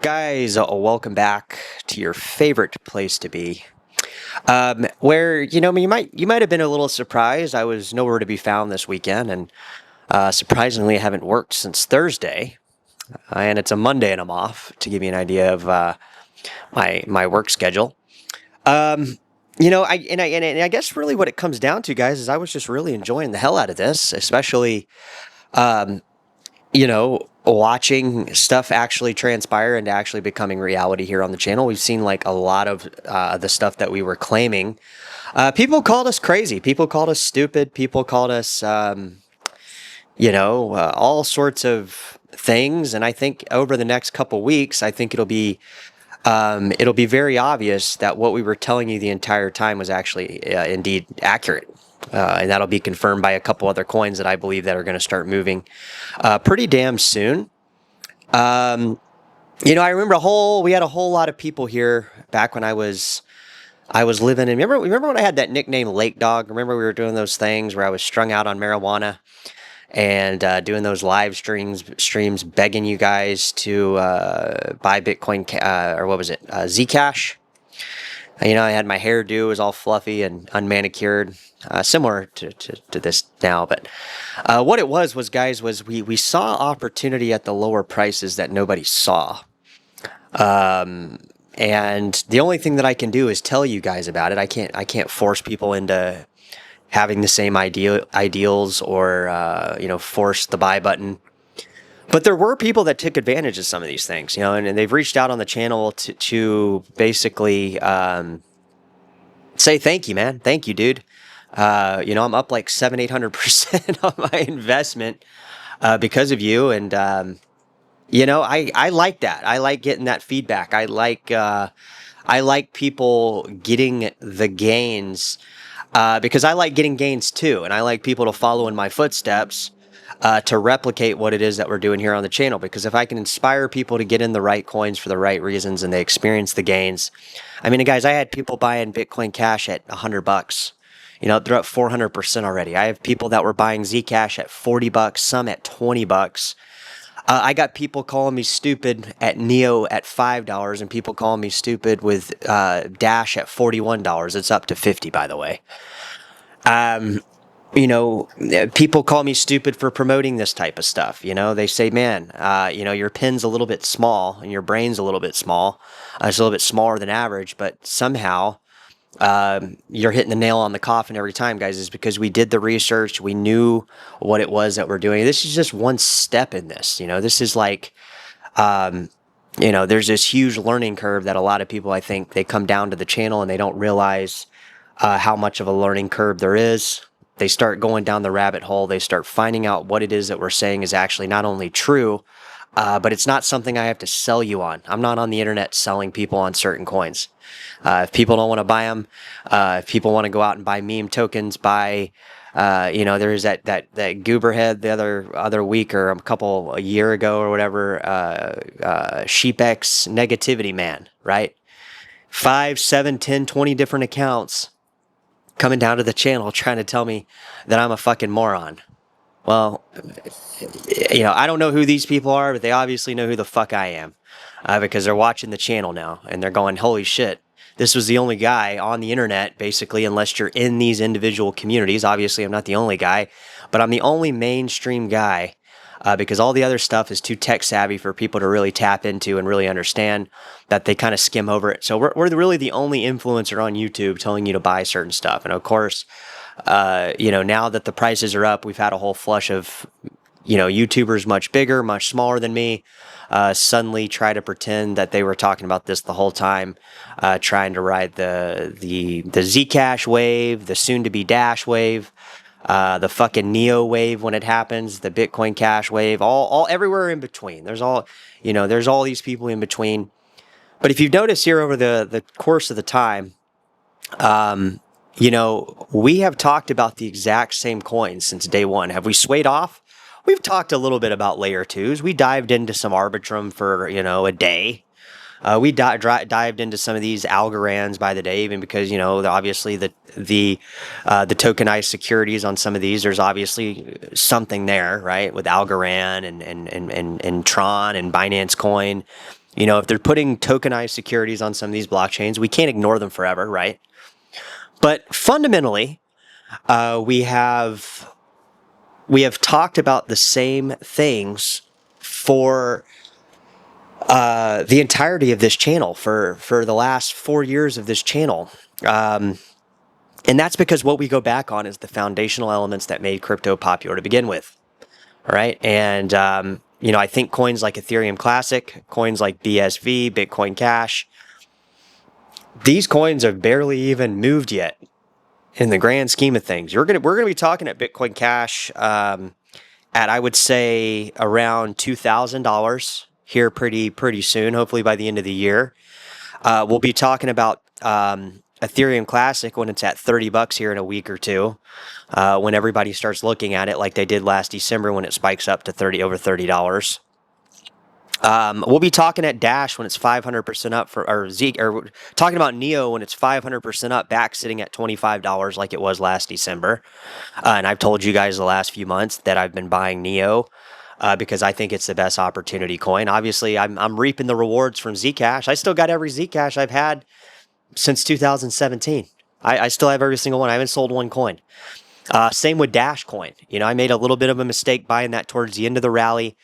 Guys, welcome back to your favorite place to be. Where you might have been a little surprised. I was nowhere to be found this weekend, and surprisingly, I haven't worked since Thursday, and it's a Monday, and I'm off. To give you an idea of my work schedule. Um, I guess really what it comes down to, guys, is I was just really enjoying the hell out of this, especially um, watching stuff actually transpire and actually becoming reality here on the channel. We've seen like a lot of the stuff that we were claiming. People called us crazy. People called us stupid. People called us, all sorts of things. And I think over the next couple weeks, I think it'll be very obvious that what we were telling you the entire time was actually indeed accurate. And that'll be confirmed by a couple other coins that I believe that are going to start moving pretty damn soon. I remember we had a whole lot of people here back when I was living in. Remember when I had that nickname Lake Dog? Remember we were doing those things where I was strung out on marijuana and doing those live streams, begging you guys to buy Bitcoin or what was it, Zcash? I had my hairdo, it was all fluffy and unmanicured, similar to this now. But what it was, guys, was we saw opportunity at the lower prices that nobody saw. And the only thing that I can do is tell you guys about it. I can't force people into having the same ideals or force the buy button. But there were people that took advantage of some of these things, and they've reached out on the channel to basically say thank you, man. Thank you, dude. I'm up like 700-800% on my investment because of you, and I like that. I like getting that feedback. I like people getting the gains because I like getting gains too, and I like people to follow in my footsteps to replicate what it is that we're doing here on the channel. Because if I can inspire people to get in the right coins for the right reasons and they experience the gains, I mean, guys, I had people buying Bitcoin Cash at $100. They're up 400% already. I have people that were buying Zcash at $40, some at $20. I got people calling me stupid at Neo at $5, and people calling me stupid with Dash at $41. It's up to 50, by the way. People call me stupid for promoting this type of stuff. They say, man, your pin's a little bit small and your brain's a little bit small. It's a little bit smaller than average, but somehow you're hitting the nail on the coffin every time, guys. Is because we did the research. We knew what it was that we're doing. This is just one step in this. This is like, there's this huge learning curve that a lot of people, I think, they come down to the channel and they don't realize how much of a learning curve there is. They start going down the rabbit hole. They start finding out what it is that we're saying is actually not only true, but it's not something I have to sell you on. I'm not on the internet selling people on certain coins. If people don't want to buy them, if people want to go out and buy meme tokens, there is that gooberhead the other week or a year ago or whatever, sheepx negativity man, right? 5, 7, 10, 20 different accounts coming down to the channel trying to tell me that I'm a fucking moron. Well, I don't know who these people are, but they obviously know who the fuck I am because they're watching the channel now and they're going, holy shit, this was the only guy on the internet, basically, unless you're in these individual communities. Obviously, I'm not the only guy, but I'm the only mainstream guy because all the other stuff is too tech savvy for people to really tap into and really understand, that they kind of skim over it. So we're really the only influencer on YouTube telling you to buy certain stuff. And of course, now that the prices are up, we've had a whole flush of, YouTubers much bigger, much smaller than me, suddenly try to pretend that they were talking about this the whole time, trying to ride the Zcash wave, the soon-to-be Dash wave, the fucking Neo wave when it happens, the Bitcoin Cash wave, all everywhere in between. There's all these people in between. But if you've noticed here over the course of the time, we have talked about the exact same coins since day one. Have we swayed off? We've talked a little bit about layer twos. We dived into some Arbitrum for, a day. We dived into some of these Algorands by the day, even because, obviously the tokenized securities on some of these, there's obviously something there, right? With Algorand and Tron and Binance Coin. If they're putting tokenized securities on some of these blockchains, we can't ignore them forever, right? But fundamentally, we have talked about the same things for the entirety of this channel, for the last 4 years of this channel. And that's because what we go back on is the foundational elements that made crypto popular to begin with. All right. And, I think coins like Ethereum Classic, coins like BSV, Bitcoin Cash, these coins have barely even moved yet in the grand scheme of things. We're gonna be talking at Bitcoin Cash at, I would say, around $2,000 here pretty soon, hopefully by the end of the year. We'll be talking about Ethereum Classic when it's at $30 here in a week or two, when everybody starts looking at it like they did last December when it spikes up to over $30. We'll be talking at Dash when it's 500% up or talking about Neo when it's 500% up, back sitting at $25 like it was last December. And I've told you guys the last few months that I've been buying Neo because I think it's the best opportunity coin. Obviously, I'm reaping the rewards from Zcash. I still got every Zcash I've had since 2017. I still have every single one. I haven't sold one coin. Same with Dash coin. I made a little bit of a mistake buying that towards the end of the rally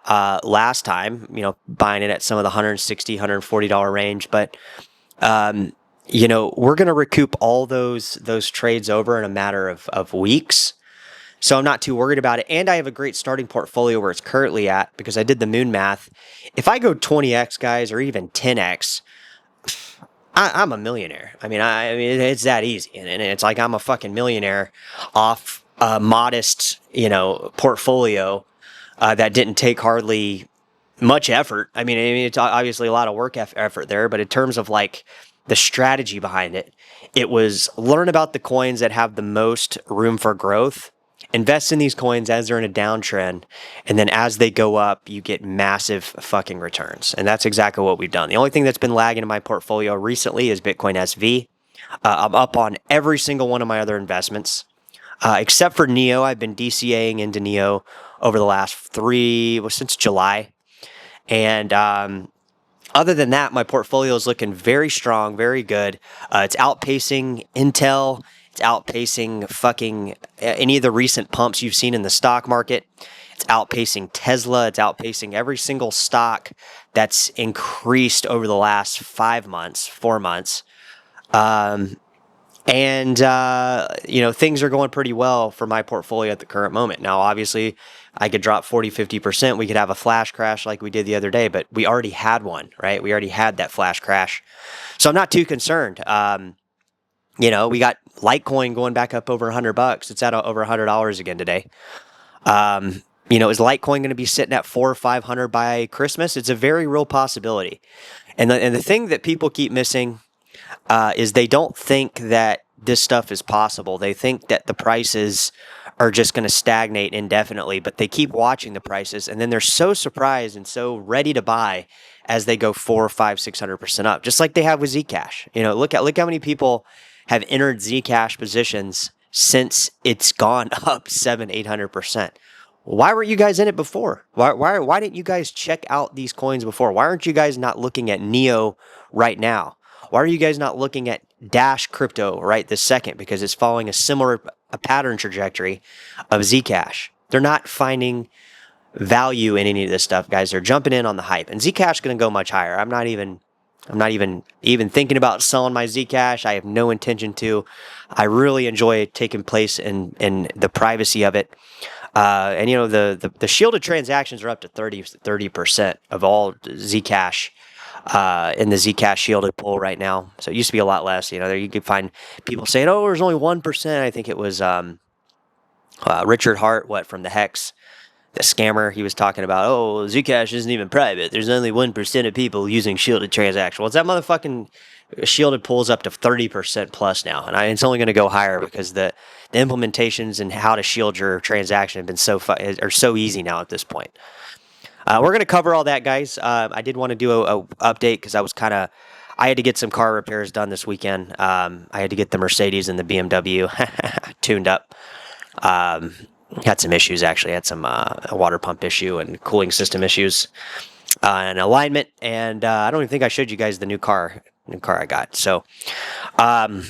last time, buying it at some of the $160, $140 range. But, we're going to recoup all those trades over in a matter of weeks. So I'm not too worried about it. And I have a great starting portfolio where it's currently at because I did the moon math. If I go 20x, guys, or even 10x, I'm a millionaire. I mean, it's that easy. And it's like I'm a fucking millionaire off a modest, portfolio that didn't take hardly much effort. I mean, it's obviously a lot of work effort there, but in terms of like the strategy behind it, it was learn about the coins that have the most room for growth, invest in these coins as they're in a downtrend, and then as they go up, you get massive fucking returns. And that's exactly what we've done. The only thing that's been lagging in my portfolio recently is Bitcoin SV. I'm up on every single one of my other investments. Except for Neo. I've been DCAing into Neo over the last since July. And other than that, my portfolio is looking very strong, very good. It's outpacing Intel. It's outpacing fucking any of the recent pumps you've seen in the stock market. It's outpacing Tesla. It's outpacing every single stock that's increased over the last 4 months. And things are going pretty well for my portfolio at the current moment. Now, obviously, I could drop 40, 50%. We could have a flash crash like we did the other day, but we already had one, right? We already had that flash crash. So I'm not too concerned. We got Litecoin going back up over $100. It's at over $100 again today. Is Litecoin going to be sitting at 400 or 500 by Christmas? It's a very real possibility. And the thing that people keep missing is they don't think that this stuff is possible. They think that the prices are just going to stagnate indefinitely, but they keep watching the prices, and then they're so surprised and so ready to buy as they go 400, 500, 600% up, just like they have with Zcash. Look how many people have entered Zcash positions since it's gone up 700-800%. Why weren't you guys in it before? Why didn't you guys check out these coins before? Why aren't you guys not looking at Neo right now? Why are you guys not looking at Dash crypto right this second? Because it's following a similar pattern trajectory of Zcash. They're not finding value in any of this stuff, guys. They're jumping in on the hype, and Zcash is going to go much higher. I'm not even thinking about selling my Zcash. I have no intention to. I really enjoy taking place in the privacy of it. And the shielded transactions are up to 30% of all Zcash in the Zcash shielded pool right now. So it used to be a lot less. There you could find people saying, "Oh, there's only 1%." I think it was Richard Hart, from the Hex, the scammer. He was talking about, "Oh, Zcash isn't even private. There's only 1% of people using shielded transactions." Well, it's that motherfucking shielded pool's up to 30% plus now, and it's only going to go higher because the implementations and how to shield your transaction have been are so easy now at this point. We're going to cover all that, guys. I did want to do a update because I had to get some car repairs done this weekend. I had to get the Mercedes and the BMW tuned up. Had some issues, actually. Had some a water pump issue and cooling system issues. and alignment. And I don't even think I showed you guys the new car I got. So um,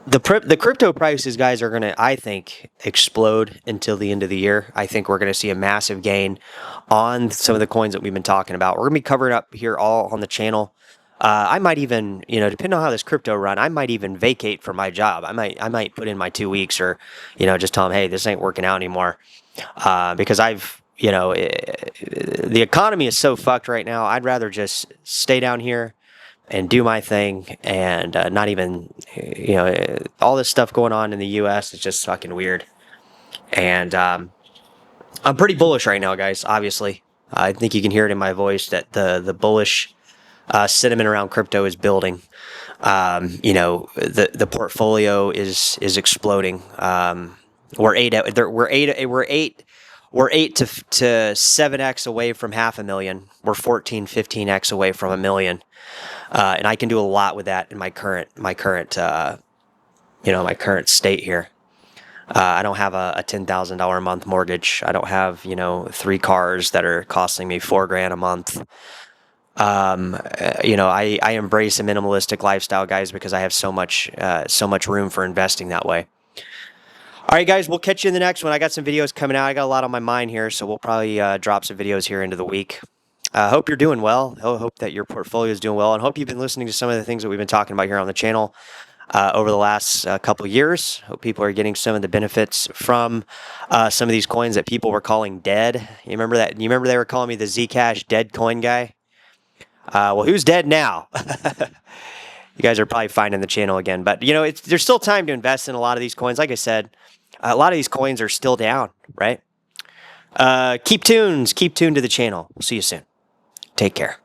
the crypto prices, guys, are gonna, I think, explode until the end of the year. I think we're gonna see a massive gain on some of the coins that we've been talking about. We're gonna be covering up here all on the channel. I might even, depending on how this crypto run, I might even vacate from my job. I might put in my 2 weeks, or, just tell them, hey, this ain't working out anymore, because the economy is so fucked right now. I'd rather just stay down here and do my thing, and not even, all this stuff going on in the U.S. is just fucking weird. And I'm pretty bullish right now, guys. Obviously, I think you can hear it in my voice that the bullish sentiment around crypto is building. The portfolio is exploding. We're 8 to 7x away from 500,000. We're 14, 15x away from 1 million. And I can do a lot with that in my current state here. I don't have a $10,000 a month mortgage. I don't have 3 cars that are costing me $4,000 a month. I embrace a minimalistic lifestyle, guys, because I have so much room for investing that way. All right, guys, we'll catch you in the next one. I got some videos coming out. I got a lot on my mind here, so we'll probably drop some videos here into the week. Hope you're doing well. Hope that your portfolio is doing well, and hope you've been listening to some of the things that we've been talking about here on the channel over the last couple of years. Hope people are getting some of the benefits from some of these coins that people were calling dead. You remember that? You remember they were calling me the Zcash dead coin guy? Well, who's dead now? You guys are probably finding the channel again, but there's still time to invest in a lot of these coins. Like I said, a lot of these coins are still down, right? Keep tuned to the channel. We'll see you soon. Take care.